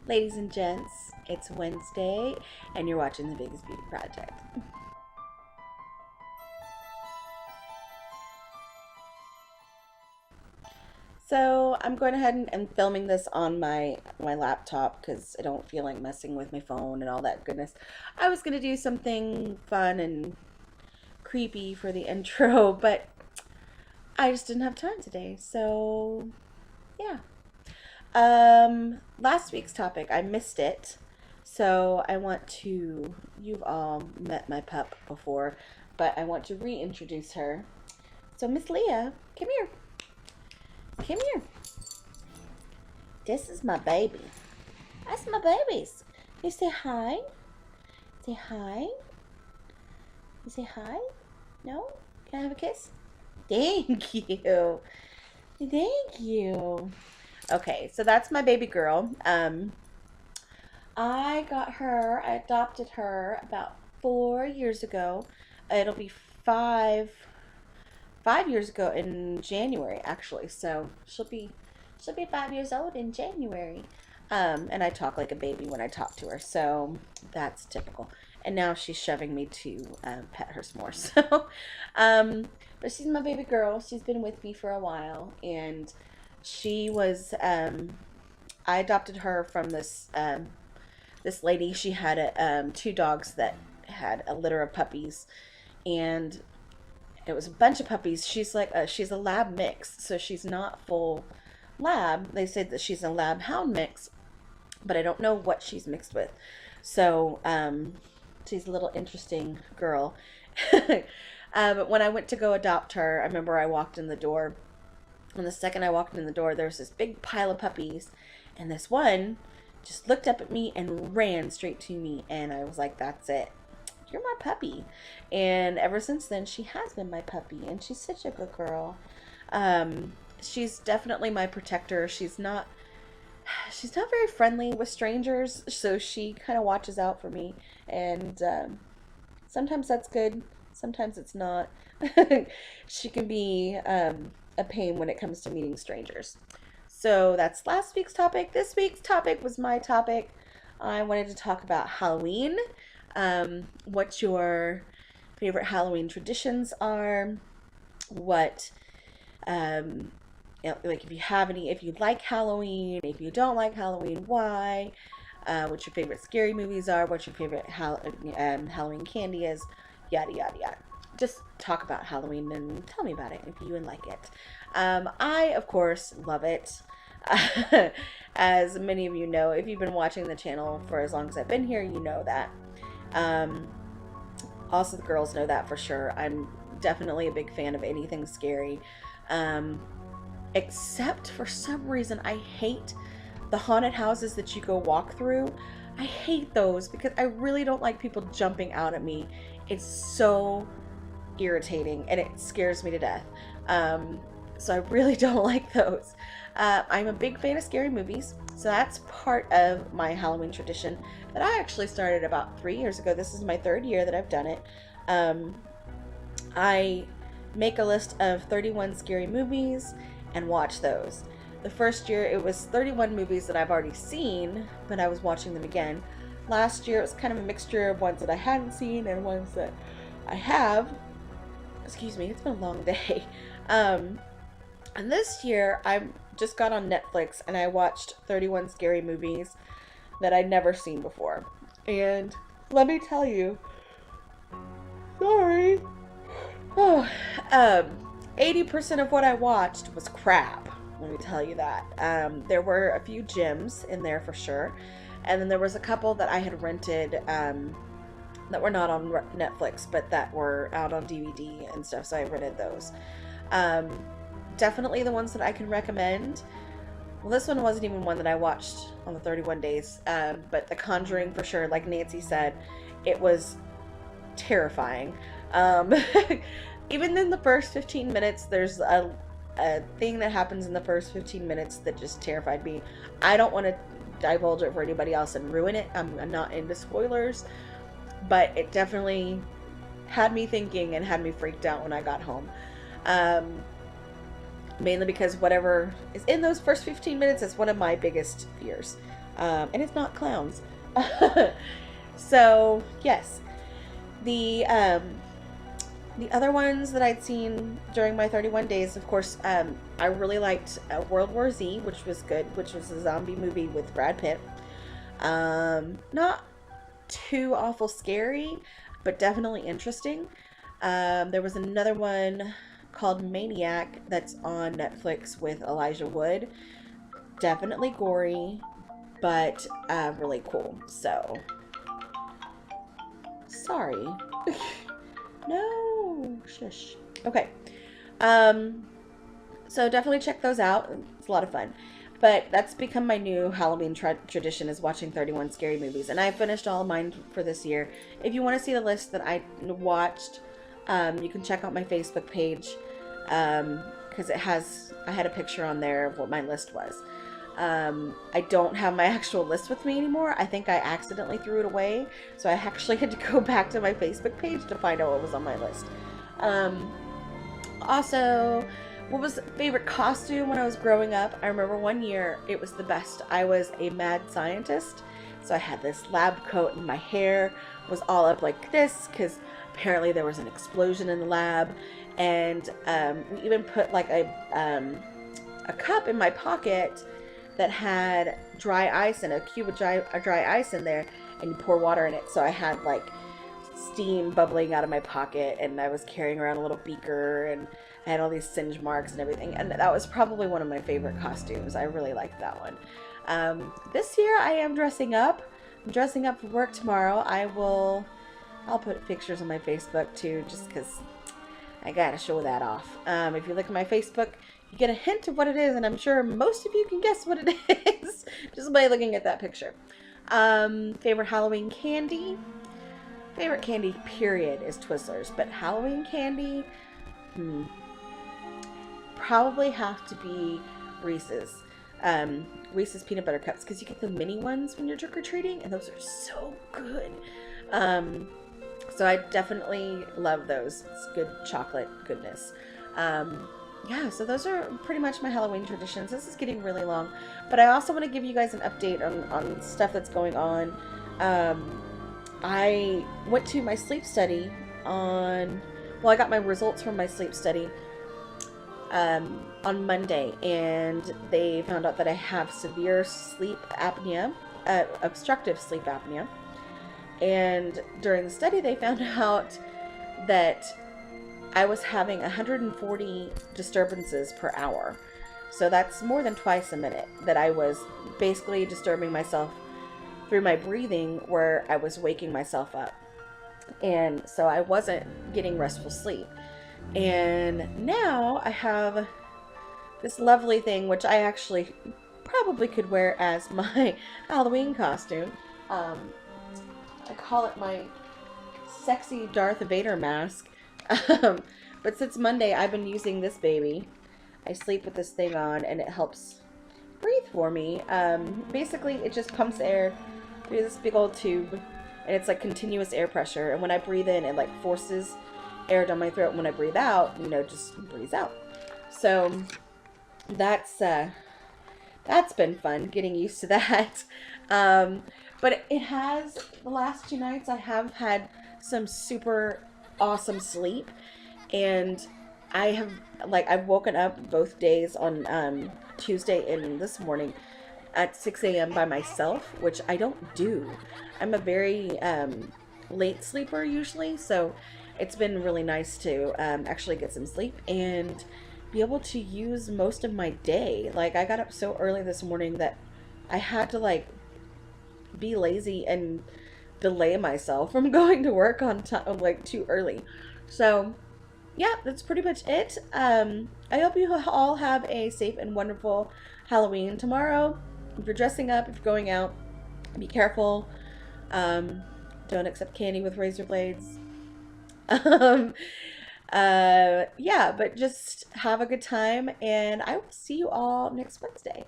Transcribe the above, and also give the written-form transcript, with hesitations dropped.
Ladies and gents, it's Wednesday and you're watching The Biggest Beauty Project. So I'm going ahead and filming this on my laptop because I don't feel like messing with my phone and all that goodness. I was going to do something fun and creepy for the intro, but I just didn't have time today. So yeah. Last week's topic, I missed it. So I want to, you've all met my pup before, but I want to reintroduce her. So Miss Leah, come here. Come here. This is my baby. That's my babies. You say hi? Say hi? You say hi? No? Can I have a kiss? Thank you. Thank you. Okay, so that's my baby girl. I adopted her about 4 years ago. It'll be five years ago in January, actually. So she'll be 5 years old in January. And I talk like a baby when I talk to her, so that's typical. And now she's shoving me to pet her some more. So, but she's my baby girl. She's been with me for a while, and she was. I adopted her from this lady. She had two dogs that had a litter of puppies, and it was a bunch of puppies. She's a lab mix, so she's not full lab. They said that she's a lab hound mix, but I don't know what she's mixed with. So she's a little interesting girl. But when I went to go adopt her, I remember I walked in the door, and the second I walked in the door, there was this big pile of puppies, and this one just looked up at me and ran straight to me, and I was like, that's it. You're my puppy. And ever since then, she has been my puppy, and she's such a good girl. She's definitely my protector. She's not very friendly with strangers, so she kind of watches out for me, and sometimes that's good, sometimes it's not. She can be a pain when it comes to meeting strangers. So that's last week's topic. This week's topic was my topic. I wanted to talk about Halloween, what your favorite Halloween traditions are, what like if you have any, if you like Halloween, if you don't like Halloween, why, what your favorite scary movies are, what your favorite Halloween candy is, yada yada yada. Just talk about Halloween and tell me about it if you would like it. I of course love it. As many of you know, if you've been watching the channel for as long as I've been here, you know that. Also the girls know that for sure. I'm definitely a big fan of anything scary. Except for some reason I hate the haunted houses that you go walk through. I hate those because I really don't like people jumping out at me. It's so irritating and it scares me to death. So I really don't like those. I'm a big fan of scary movies, so that's part of my Halloween tradition that I actually started about 3 years ago. This is my third year that I've done it. I make a list of 31 scary movies and watch those. The first year it was 31 movies that I've already seen, but I was watching them again. Last year it was kind of a mixture of ones that I hadn't seen and ones that I have. Excuse me, it's been a long day. And this year I just got on Netflix and I watched 31 scary movies that I'd never seen before. And let me tell you, sorry. Oh, 80% of what I watched was crap. Let me tell you that. There were a few gems in there for sure. And then there was a couple that I had rented that were not on Netflix, but that were out on DVD and stuff, so I rented those. Definitely the ones that I can recommend. Well, this one wasn't even one that I watched on the 31 days, but The Conjuring for sure, like Nancy said, it was terrifying. Even in the first 15 minutes, there's a thing that happens in the first 15 minutes that just terrified me. I don't want to divulge it for anybody else and ruin it. I'm not into spoilers, but it definitely had me thinking and had me freaked out when I got home. Mainly because whatever is in those first 15 minutes is one of my biggest fears. And it's not clowns. So yes, the um, the other ones that I'd seen during my 31 days, of course, I really liked World War Z, which was good, which was a zombie movie with Brad Pitt. Not too awful scary, but definitely interesting. There was another one called Maniac that's on Netflix with Elijah Wood. Definitely gory, but really cool. So, sorry. No, shush. Okay. Um, so definitely check those out. It's a lot of fun. But that's become my new Halloween tradition is watching 31 scary movies. And I finished all of mine for this year. If you want to see the list that I watched, you can check out my Facebook page. Because I had a picture on there of what my list was. I don't have my actual list with me anymore. I think I accidentally threw it away. So I actually had to go back to my Facebook page to find out what was on my list. Also, what was favorite costume when I was growing up? I remember one year, it was the best. I was a mad scientist. So I had this lab coat and my hair was all up like this because apparently there was an explosion in the lab. And we even put like a cup in my pocket that had dry ice and a cube of dry ice in there, and you pour water in it. So I had like steam bubbling out of my pocket, and I was carrying around a little beaker, and I had all these singe marks and everything. And that was probably one of my favorite costumes. I really liked that one. This year I am dressing up. I'm dressing up for work tomorrow. I'll put pictures on my Facebook too, just because I gotta show that off. If you look at my Facebook, you get a hint of what it is, and I'm sure most of you can guess what it is just by looking at that picture. Favorite Halloween candy? Favorite candy, period, is Twizzlers, but Halloween candy, probably have to be Reese's. Reese's peanut butter cups, because you get the mini ones when you're trick-or-treating, and those are so good. So I definitely love those. It's good chocolate goodness. Yeah, so those are pretty much my Halloween traditions. This is getting really long, but I also want to give you guys an update on stuff that's going on. I went to my sleep study I got my results from my sleep study on Monday, and they found out that I have severe sleep apnea, obstructive sleep apnea. And during the study, they found out that I was having 140 disturbances per hour. So that's more than twice a minute that I was basically disturbing myself through my breathing, where I was waking myself up. And so I wasn't getting restful sleep. And now I have this lovely thing, which I actually probably could wear as my Halloween costume. I call it my sexy Darth Vader mask. But since Monday, I've been using this baby. I sleep with this thing on, and it helps breathe for me. Basically, it just pumps air through this big old tube, and it's like continuous air pressure. And when I breathe in, it like forces air down my throat. When I breathe out, just breathes out. So that's been fun getting used to that. But it has, the last 2 nights, I have had some super awesome sleep, and I've woken up both days on Tuesday and this morning at 6 a.m. by myself, which I don't do. I'm a very late sleeper usually, so it's been really nice to actually get some sleep and be able to use most of my day. Like, I got up so early this morning that I had to be lazy and delay myself from going to work on time, too early. So yeah, that's pretty much it. I hope you all have a safe and wonderful Halloween tomorrow. If you're dressing up, if you're going out, be careful. Don't accept candy with razor blades. Yeah, but just have a good time, and I will see you all next Wednesday.